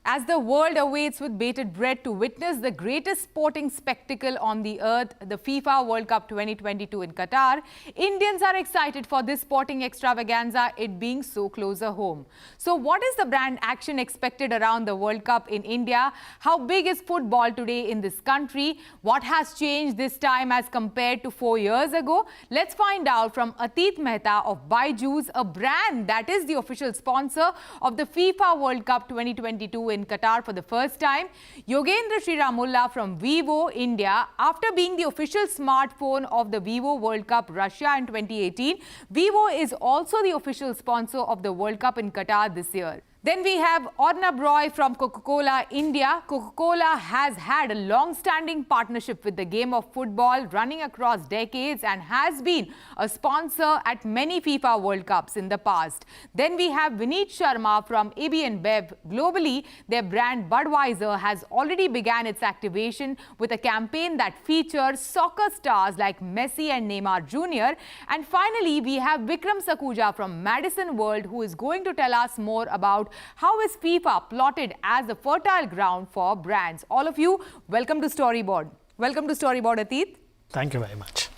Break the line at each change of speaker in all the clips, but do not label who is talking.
As the world awaits with bated breath to witness the greatest sporting spectacle on the earth, the FIFA World Cup 2022 in Qatar, Indians are excited for this sporting extravaganza, it being so closer home. So what is the brand action expected around the World Cup in India? How big is football today in this country? What has changed this time as compared to 4 years ago? Let's find out from Atit Mehta of Baijus, a brand that is the official sponsor of the FIFA World Cup 2022 in Qatar for the first time. Yogendra Sriramula from Vivo India. After being the official smartphone of the Vivo World Cup Russia in 2018, Vivo is also the official sponsor of the World Cup in Qatar this year. Then we have Arnab Roy from Coca-Cola India. Coca-Cola has had a long-standing partnership with the game of football running across decades and has been a sponsor at many FIFA World Cups in the past. Then we have Vineet Sharma from ABNBs. Globally, their brand Budweiser has already begun its activation with a campaign that features soccer stars like Messi and Neymar Jr. And finally, we have Vikram Sakhuja from Madison World, who is going to tell us more about how is FIFA plotted as a fertile ground for brands. All of you, welcome to Storyboard. Welcome to Storyboard, Atit.
Thank you very much.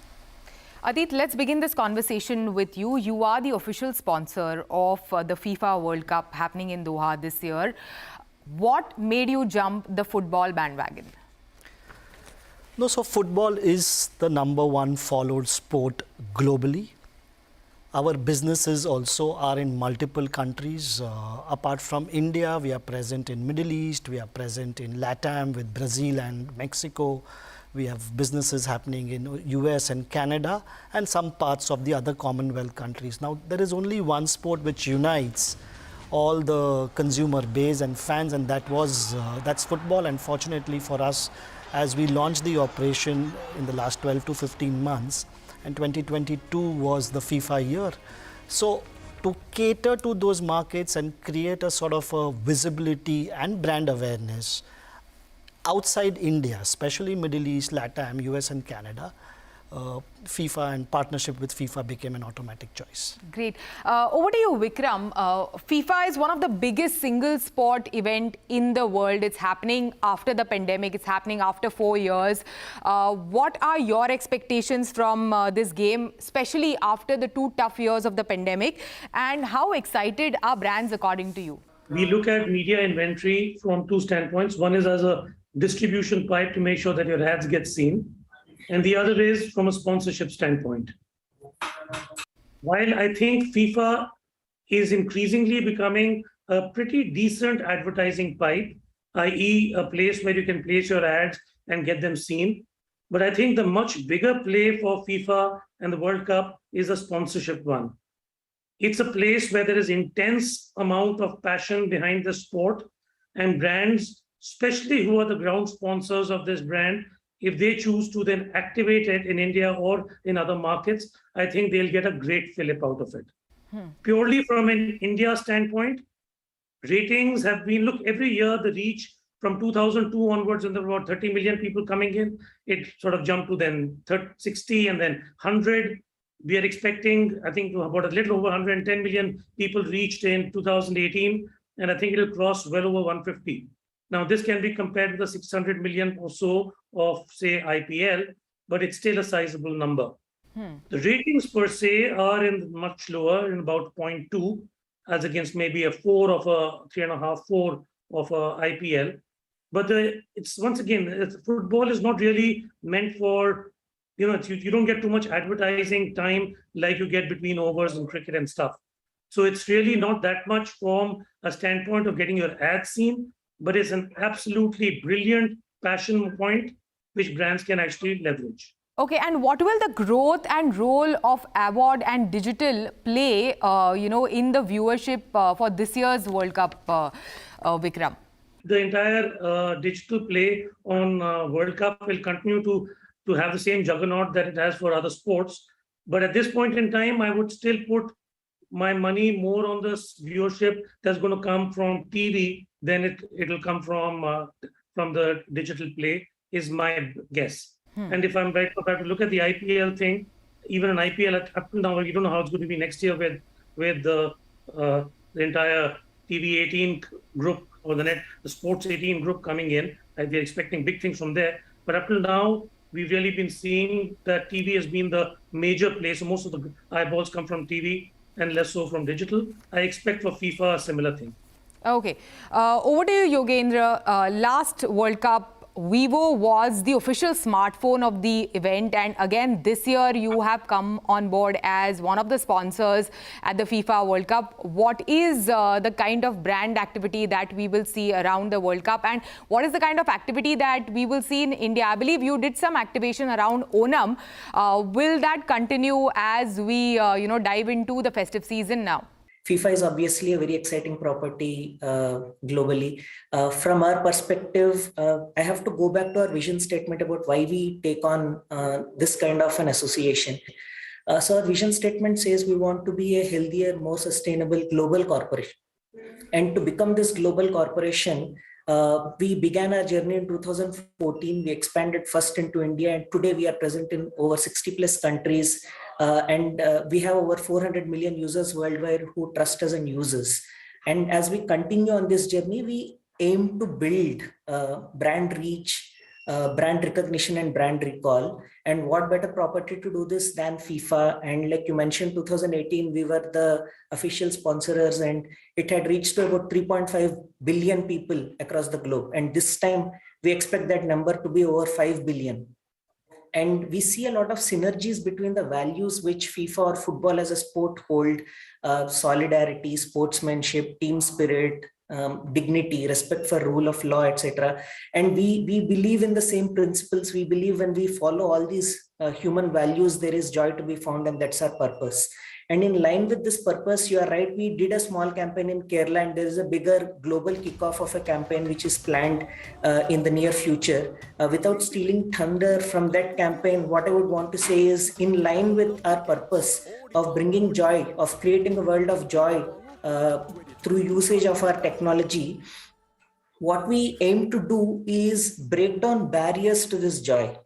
Atit, let's begin this conversation with you. You are the official sponsor of the FIFA World Cup happening in Doha this year. What made you jump the football bandwagon?
No, so football is the #1 followed sport globally. Our businesses also are in multiple countries. Apart from India, we are present in Middle East, we are present in LATAM with Brazil and Mexico. We have businesses happening in US and Canada and some parts of the other Commonwealth countries. Now, there is only one sport which unites all the consumer base and fans, and that's football. And fortunately for us, as we launched the operation in the last 12 to 15 months, and 2022 was the FIFA year. So to cater to those markets and create a sort of a visibility and brand awareness outside India, especially Middle East, LATAM, US and Canada, FIFA and partnership with FIFA became an automatic choice.
Great. Over to you, Vikram. FIFA is one of the biggest single sport event in the world. It's happening after the pandemic. It's happening after 4 years. What are your expectations from this game, especially after the 2 tough years of the pandemic? And how excited are brands according to you?
We look at media inventory from 2 standpoints. One is as a distribution pipe to make sure that your ads get seen. And the other is from a sponsorship standpoint. While I think FIFA is increasingly becoming a pretty decent advertising pipe, i.e. a place where you can place your ads and get them seen. But I think the much bigger play for FIFA and the World Cup is a sponsorship one. It's a place where there is intense amount of passion behind the sport, and brands, especially who are the ground sponsors of this brand, if they choose to then activate it in India or in other markets, I think they'll get a great fillip out of it. Purely from an India standpoint, ratings have been, look, every year the reach from 2002 onwards, and there were about 30 million people coming in, it sort of jumped to then 60 and then 100. We are expecting, I think, about a little over 110 million people reached in 2018, and I think it'll cross well over 150. Now, this can be compared with the 600 million or so of, say, IPL, but it's still a sizable number. The ratings per se are in much lower, in about 0.2, as against maybe a 4 of a 3.5, 4 of a IPL. But it's once again, football is not really meant for, you don't get too much advertising time like you get between overs in cricket and stuff. So it's really not that much from a standpoint of getting your ads seen, but it's an absolutely brilliant passion point which brands can actually leverage.
Okay, and what will the growth and role of award and digital play, in the viewership for this year's World Cup, Vikram?
The entire digital play on World Cup will continue to have the same juggernaut that it has for other sports. But at this point in time, I would still put my money more on this viewership that's going to come from TV than it'll come from the digital play, is my guess. And if I'm right, if I have to look at the IPL thing, even an IPL up to now, you don't know how it's going to be next year with the entire TV18 group or the Sports 18 group coming in. We're expecting big things from there. But up till now, we've really been seeing that TV has been the major place. So most of the eyeballs come from TV and less so from digital. I expect for FIFA a similar thing.
Okay. Over to you, Yogendra. Last World Cup, Vivo was the official smartphone of the event, and again this year you have come on board as one of the sponsors at the FIFA World Cup. What is the kind of brand activity that we will see around the World Cup, and what is the kind of activity that we will see in India? I believe you did some activation around Onam. Will that continue as we dive into the festive season now?
FIFA is obviously a very exciting property globally. From our perspective, I have to go back to our vision statement about why we take on this kind of an association. So our vision statement says we want to be a healthier, more sustainable global corporation. And to become this global corporation, we began our journey in 2014. We expanded first into India, and today we are present in over 60 plus countries. And we have over 400 million users worldwide who trust us and use us. And as we continue on this journey, we aim to build brand reach, brand recognition, and brand recall. And what better property to do this than FIFA? And like you mentioned, 2018, we were the official sponsors, and it had reached to about 3.5 billion people across the globe. And this time, we expect that number to be over 5 billion. And we see a lot of synergies between the values which FIFA or football as a sport hold: solidarity, sportsmanship, team spirit, dignity, respect for rule of law, etc. And we believe in the same principles. We believe when we follow all these human values, there is joy to be found, and that's our purpose. And in line with this purpose, you are right, we did a small campaign in Kerala, and there is a bigger global kickoff of a campaign which is planned in the near future. Without stealing thunder from that campaign, what I would want to say is, in line with our purpose of bringing joy, of creating a world of joy through usage of our technology, what we aim to do is break down barriers to this joy.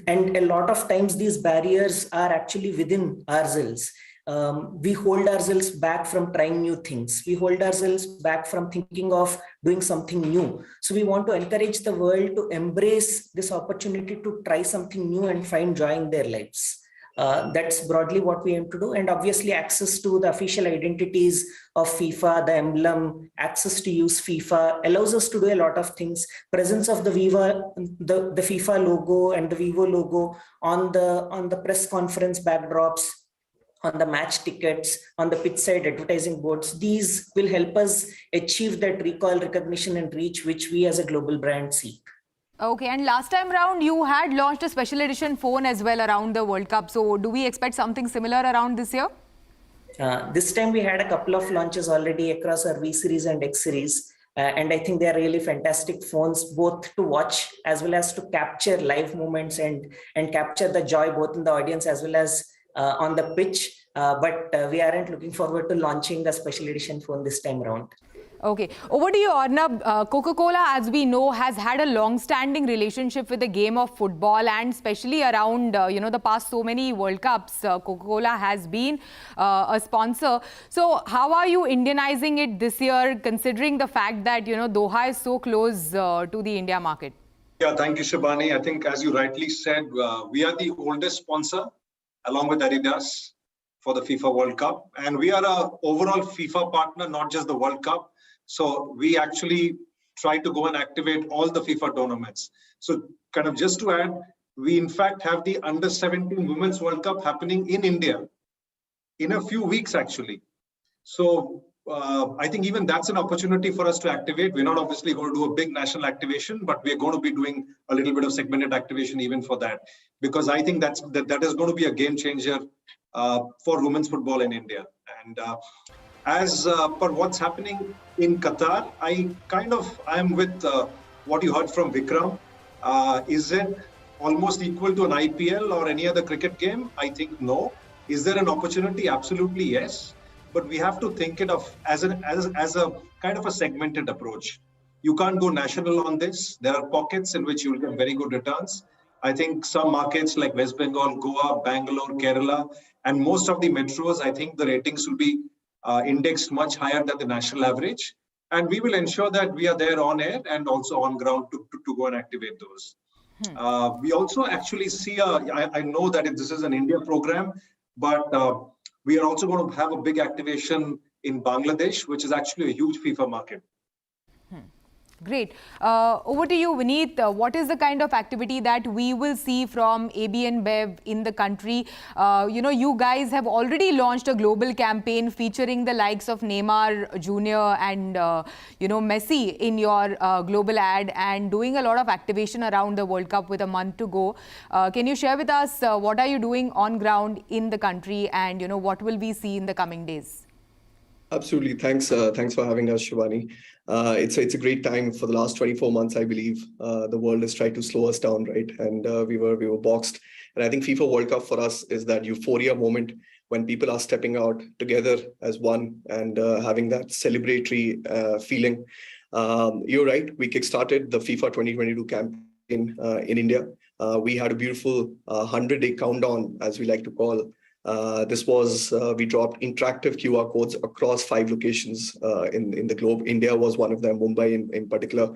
And a lot of times these barriers are actually within ourselves. We hold ourselves back from trying new things. We hold ourselves back from thinking of doing something new. So we want to encourage the world to embrace this opportunity to try something new and find joy in their lives. That's broadly what we aim to do. And obviously access to the official identities of FIFA, the emblem, access to use FIFA allows us to do a lot of things. Presence of the the FIFA logo and the Vivo logo on the press conference backdrops, on the match tickets, on the pitch side advertising boards. These will help us achieve that recall, recognition, and reach which we as a global brand seek.
Okay, and last time round you had launched a special edition phone as well around the World Cup. So do we expect something similar around this year?
This time we had a couple of launches already across our V series and X series. And I think they are really fantastic phones, both to watch as well as to capture live moments and capture the joy both in the audience as well as on the pitch. But we aren't looking forward to launching a special edition phone this time around.
Okay. Over to you, Arnab. Coca-Cola, as we know, has had a long-standing relationship with the game of football, and especially around, the past so many World Cups, Coca-Cola has been a sponsor. So how are you Indianizing it this year, considering the fact that, Doha is so close to the India market?
Yeah, thank you, Shabani. I think, as you rightly said, we are the oldest sponsor, along with Adidas, for the FIFA World Cup. And we are an overall FIFA partner, not just the World Cup. So we actually try to go and activate all the FIFA tournaments. So kind of just to add, we in fact have the Under-17 Women's World Cup happening in India in a few weeks, actually. So I think even that's an opportunity for us to activate. We're not obviously going to do a big national activation, but we're going to be doing a little bit of segmented activation even for that, because I think that is going to be a game changer for women's football in India. And as per what's happening in Qatar, I am with what you heard from Vikram. Is it almost equal to an IPL or any other cricket game? I think no. Is there an opportunity? Absolutely yes. But we have to think it of as a kind of a segmented approach. You can't go national on this. There are pockets in which you will get very good returns. I think some markets like West Bengal, Goa, Bangalore, Kerala, and most of the metros, I think the ratings will be indexed much higher than the national average. And we will ensure that we are there on air and also on ground to go and activate those. We also actually see, I know that this is an India program, but we are also going to have a big activation in Bangladesh, which is actually a huge FIFA market.
Great. Over to you, Vineet. What is the kind of activity that we will see from ABNBev in the country? You guys have already launched a global campaign featuring the likes of Neymar Jr. and, Messi in your global ad, and doing a lot of activation around the World Cup with a month to go. Can you share with us what are you doing on ground in the country, and, what will we see in the coming days?
Absolutely. Thanks for having us, Shivani. It's a great time. For the last 24 months, I believe the world has tried to slow us down, right? And we were boxed. And I think FIFA World Cup for us is that euphoria moment when people are stepping out together as one and having that celebratory feeling. You're right. We kickstarted the FIFA 2022 campaign in India. We had a beautiful 100-day countdown, as we like to call. This was, we dropped interactive QR codes across 5 locations in the globe. India was one of them, Mumbai in particular.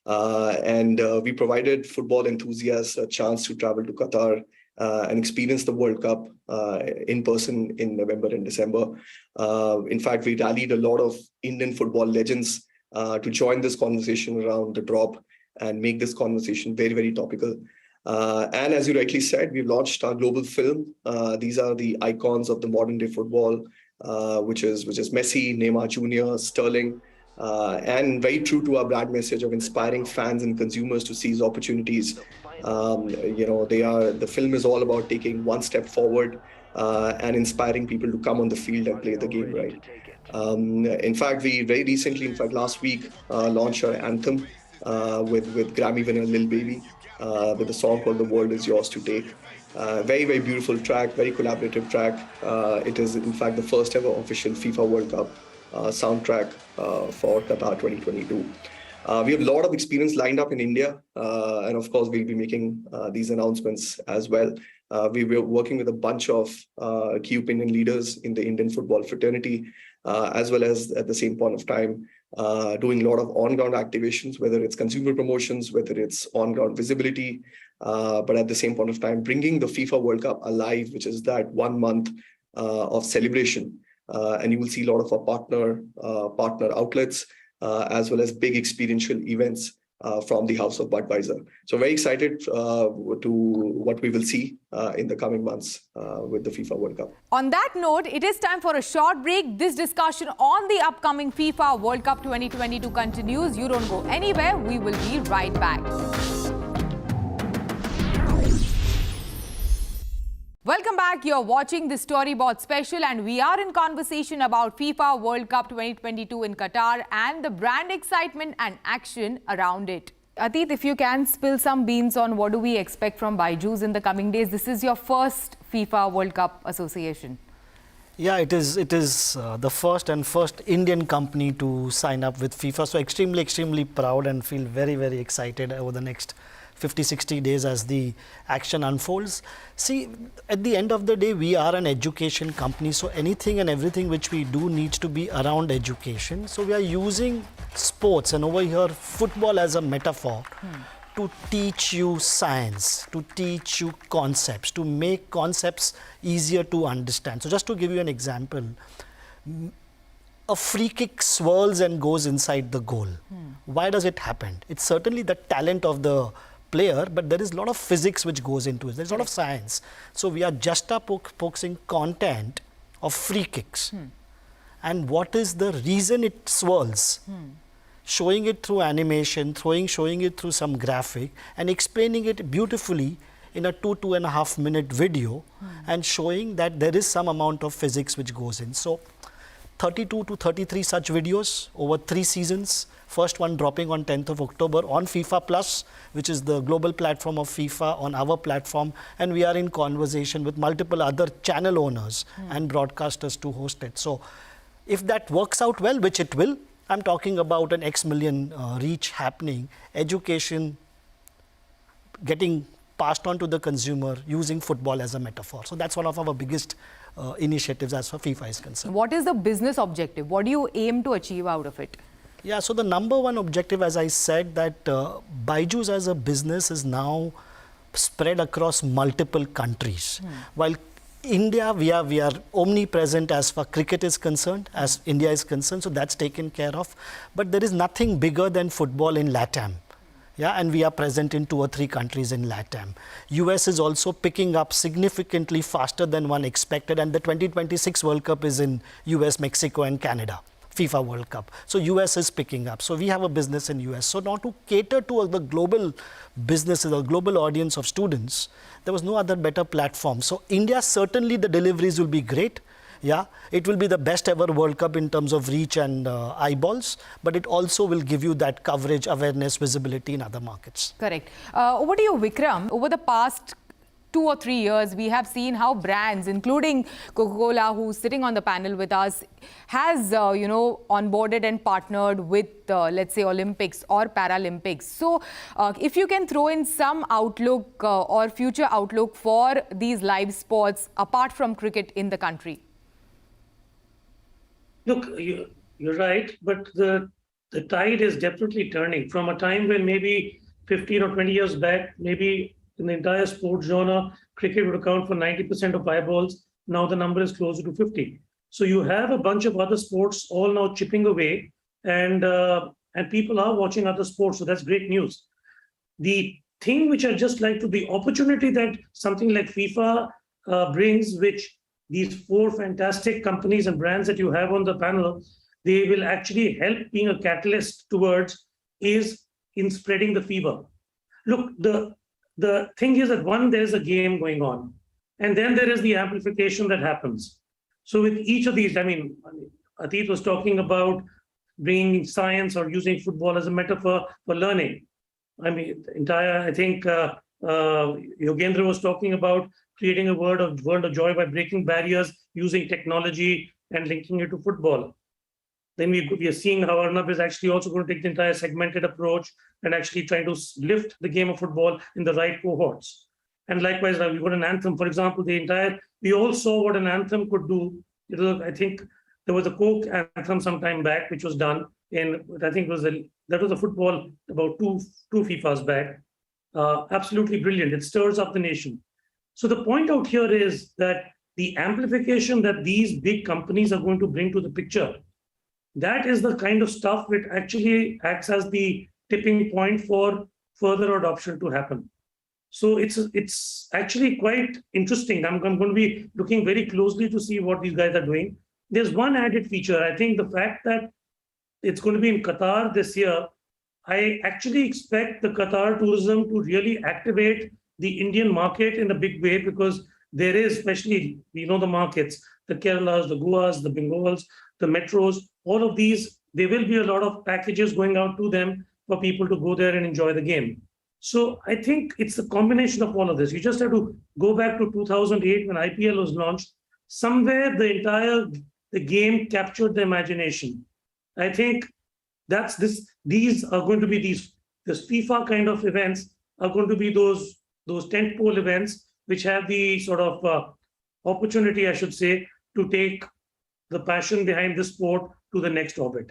And we provided football enthusiasts a chance to travel to Qatar and experience the World Cup in person in November and December. In fact, we rallied a lot of Indian football legends to join this conversation around the drop and make this conversation very, very topical. And as you rightly said, we've launched our global film. These are the icons of the modern day football, which is Messi, Neymar Jr., Sterling, and very true to our brand message of inspiring fans and consumers to seize opportunities. The film is all about taking one step forward and inspiring people to come on the field and play the game right. In fact, we very recently, last week, launched our anthem with Grammy winner Lil Baby. With a song called The World Is Yours to Take. Very, very beautiful track, very collaborative track. It is, in fact, the first ever official FIFA World Cup soundtrack for Qatar 2022. We have a lot of experience lined up in India, and of course, we'll be making these announcements as well. We were working with a bunch of key opinion leaders in the Indian football fraternity, as well as at the same point of time, doing a lot of on-ground activations, whether it's consumer promotions, whether it's on-ground visibility, but at the same point of time, bringing the FIFA World Cup alive, which is that 1 month of celebration. And you will see a lot of our partner outlets, as well as big experiential events from the House of Budweiser. So very excited to what we will see in the coming months with the FIFA World Cup.
On that note, it is time for a short break. This discussion on the upcoming FIFA World Cup 2022 continues. You don't go anywhere. We will be right back. Welcome back. You're watching the Storyboard special, and we are in conversation about FIFA World Cup 2022 in Qatar and the brand excitement and action around it. Atit, if you can spill some beans on what do we expect from Baijus in the coming days. This is your first FIFA World Cup association.
Yeah, it is the first Indian company to sign up with FIFA. So extremely proud and feel very, very excited over the next 50-60 days as the action unfolds. See, at the end of the day, we are an education company, so anything and everything which we do needs to be around education. So we are using sports, and over here football as a metaphor to teach you science, to teach you concepts, to make concepts easier to understand. So just to give you an example, a free kick swirls and goes inside the goal. Why does it happen? It's certainly the talent of the player, but there is a lot of physics which goes into it. There's a lot of science. So we are juxtaposing content of free kicks. And what is the reason it swirls? Showing it through animation, showing it through some graphic, and explaining it beautifully in a 2.5 minute video, and showing that there is some amount of physics which goes in. So 32 to 33 such videos over 3 seasons. First one dropping on 10th of October on FIFA Plus, which is the global platform of FIFA, on our platform. And we are in conversation with multiple other channel owners and broadcasters to host it. So if that works out well, which it will, I'm talking about an X million reach happening, education getting passed on to the consumer using football as a metaphor. So that's one of our biggest initiatives as far as FIFA is concerned.
What is the business objective? What do you aim to achieve out of it?
Yeah, so the number one objective, as I said, that Baijus as a business is now spread across multiple countries. While India, we are omnipresent as far cricket is concerned, as India is concerned, so that's taken care of. But there is nothing bigger than football in LATAM. Yeah, and we are present in 2 or 3 countries in LATAM. US is also picking up significantly faster than one expected, and the 2026 World Cup is in US, Mexico and Canada. FIFA World Cup. So US is picking up. So we have a business in US. So now to cater to the global businesses, the global audience of students, there was no other better platform. So India, certainly the deliveries will be great. Yeah, it will be the best ever World Cup in terms of reach and eyeballs, but it also will give you that coverage, awareness, visibility in other markets.
Correct. Over to you, Vikram. Over the past 2 or 3 years, we have seen how brands, including Coca-Cola, who's sitting on the panel with us, has, onboarded and partnered with, let's say, Olympics or Paralympics. So if you can throw in some outlook or future outlook for these live sports apart from cricket in the country.
Look, you're right, but the tide is definitely turning from a time when maybe 15 or 20 years back, maybe in the entire sports genre, cricket would account for 90% of eyeballs. Now the number is closer to 50. So you have a bunch of other sports all now chipping away, and people are watching other sports. So that's great news. The thing which I just like to, the opportunity that something like FIFA brings, which these 4 fantastic companies and brands that you have on the panel, they will actually help being a catalyst towards, is in spreading the fever. Look, the thing is that there's a game going on, and then there is the amplification that happens. So with each of these, Atit was talking about bringing science or using football as a metaphor for learning. Yogendra was talking about creating a world of joy by breaking barriers, using technology and linking it to football. Then we are seeing how Arnab is actually also going to take the entire segmented approach and actually trying to lift the game of football in the right cohorts. And likewise, we've got an anthem, for example, we all saw what an anthem could do. I think there was a Coke anthem some time back, which was done that was a football about two FIFAs back. Absolutely brilliant. It stirs up the nation. So the point out here is that the amplification that these big companies are going to bring to the picture, that is the kind of stuff that actually acts as the tipping point for further adoption to happen. So it's actually quite interesting. I'm going to be looking very closely to see what these guys are doing. There's one added feature. I think the fact that it's going to be in Qatar this year, I actually expect the Qatar tourism to really activate the Indian market in a big way, because there is, especially, we know the markets, the Keralas, the Goas, the Bengals, the metros, all of these, there will be a lot of packages going out to them for people to go there and enjoy the game. So I think it's a combination of all of this. You just have to go back to 2008 when IPL was launched. Somewhere the game captured the imagination. I think these are going to be this FIFA kind of events are going to be those tentpole events which have the sort of opportunity, I should say, to take the passion behind the sport to the next orbit.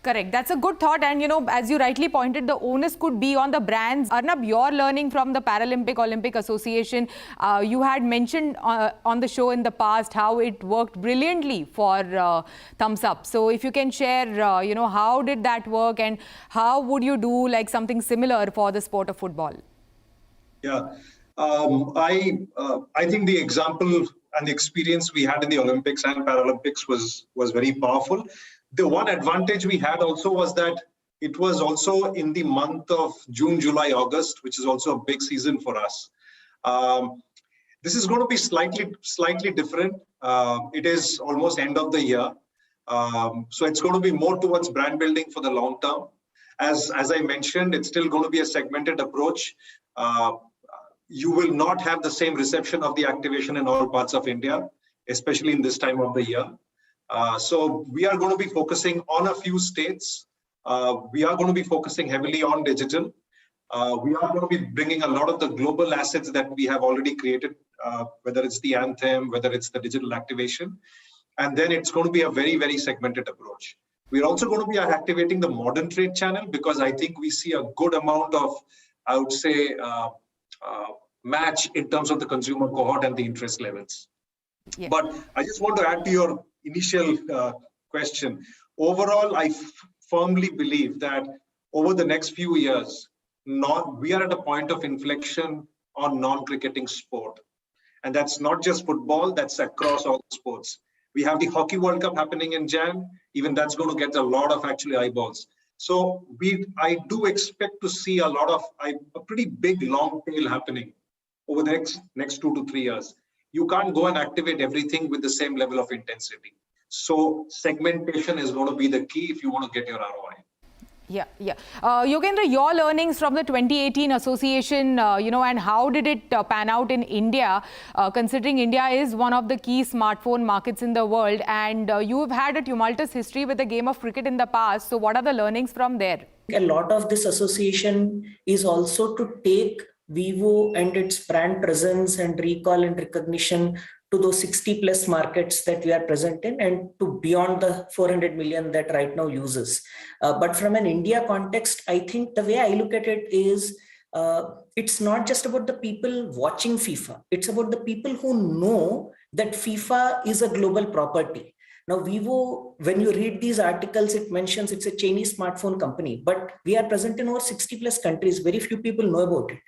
Correct. That's a good thought. And, as you rightly pointed, the onus could be on the brands. Arnab, you're learning from the Olympic Association. You had mentioned on the show in the past how it worked brilliantly for Thumbs Up. So if you can share, how did that work and how would you do like something similar for the sport of football?
Yeah, I think the example and the experience we had in the Olympics and Paralympics was very powerful. The one advantage we had also was that it was also in the month of June, July, August, which is also a big season for us. This is going to be slightly different. It is almost end of the year. So it's going to be more towards brand building for the long term. As I mentioned, it's still going to be a segmented approach. You will not have the same reception of the activation in all parts of India, especially in this time of the year. So we are going to be focusing on a few states. We are going to be focusing heavily on digital. We are going to be bringing a lot of the global assets that we have already created, whether it's the anthem, whether it's the digital activation. And then it's going to be a very, very segmented approach. We're also going to be activating the modern trade channel because I think we see a good amount of, I would say, match in terms of the consumer cohort and the interest levels.
Yeah.
But I just want to add to your initial question. Overall, I firmly believe that over the next few years, we are at a point of inflection on non-cricketing sport. And that's not just football, that's across all sports. We have the Hockey World Cup happening in Jan. Even that's going to get a lot of actually eyeballs. So I do expect to see a pretty big long tail happening over the next 2 to 3 years. You can't go and activate everything with the same level of intensity. So segmentation is going to be the key if you want to get your ROI.
Yeah. Yogendra, your learnings from the 2018 association, and how did it pan out in India, considering India is one of the key smartphone markets in the world, and you've had a tumultuous history with the game of cricket in the past. So what are the learnings from there?
A lot of this association is also to take Vivo and its brand presence and recall and recognition to those 60 plus markets that we are present in and to beyond the 400 million that right now uses. But from an India context, I think the way I look at it is it's not just about the people watching FIFA. It's about the people who know that FIFA is a global property. Now, Vivo, when you read these articles, it mentions it's a Chinese smartphone company, but we are present in over 60 plus countries. Very few people know about it.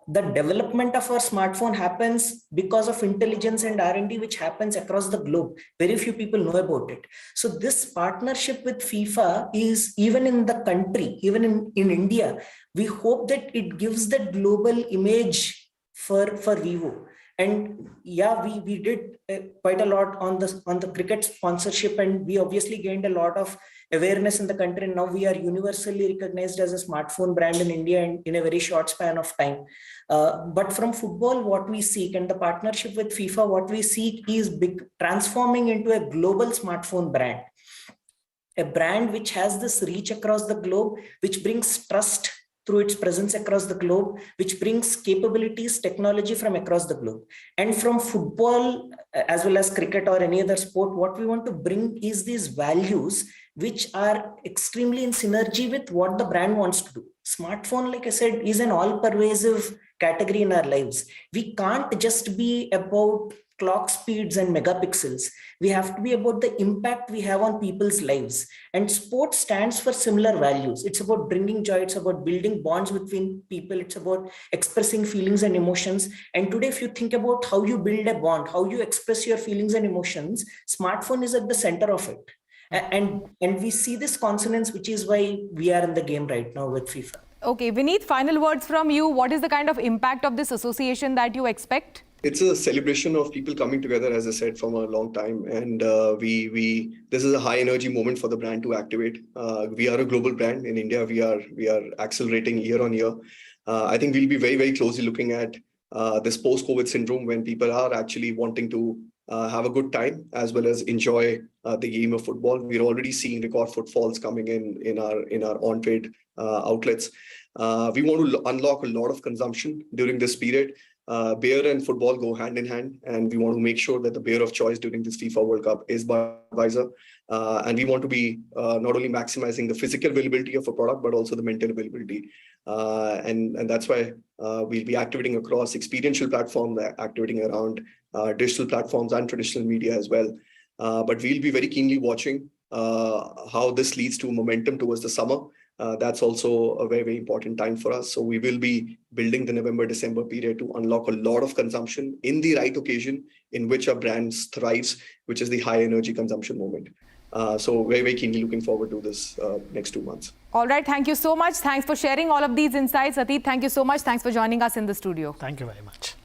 The development of our smartphone happens because of intelligence and R&D, which happens across the globe. Very few people know about it. So this partnership with FIFA is, even in the country, even in India, we hope that it gives the global image for Vivo. And yeah, we did quite a lot on the cricket sponsorship, and we obviously gained a lot of awareness in the country. And now we are universally recognized as a smartphone brand in India in a very short span of time. But from football, what we seek, and the partnership with FIFA, what we seek is transforming into a global smartphone brand. A brand which has this reach across the globe, which brings trust through its presence across the globe, which brings capabilities, technology from across the globe. And from football, as well as cricket or any other sport, what we want to bring is these values which are extremely in synergy with what the brand wants to do. Smartphone, like I said, is an all-pervasive category in our lives. We can't just be about clock speeds and megapixels. We have to be about the impact we have on people's lives. And sports stands for similar values. It's about bringing joy. It's about building bonds between people. It's about expressing feelings and emotions. And today, if you think about how you build a bond, how you express your feelings and emotions, smartphone is at the center of it. And we see this consonance, which is why we are in the game right now with FIFA.
Okay, Vineet, final words from you. What is the kind of impact of this association that you expect?
It's a celebration of people coming together, as I said, from a long time. And this is a high energy moment for the brand to activate. We are a global brand in India. We are accelerating year on year. I think we'll be very, very closely looking at this post-COVID syndrome when people are actually wanting to have a good time as well as enjoy the game of football. We're already seeing record footfalls coming in our on-trade outlets. We want to unlock a lot of consumption during this period. Beer and football go hand in hand, and we want to make sure that the beer of choice during this FIFA World Cup is Budweiser. And we want to be not only maximizing the physical availability of a product, but also the mental availability. And that's why we'll be activating across experiential platforms, activating around digital platforms and traditional media as well. But we'll be very keenly watching how this leads to momentum towards the summer. That's also a very, very important time for us. So we will be building the November-December period to unlock a lot of consumption in the right occasion in which our brands thrives, which is the high energy consumption moment. So very, very keenly looking forward to this next 2 months.
All right. Thank you so much. Thanks for sharing all of these insights. Atit, thank you so much. Thanks for joining us in the studio.
Thank you very much.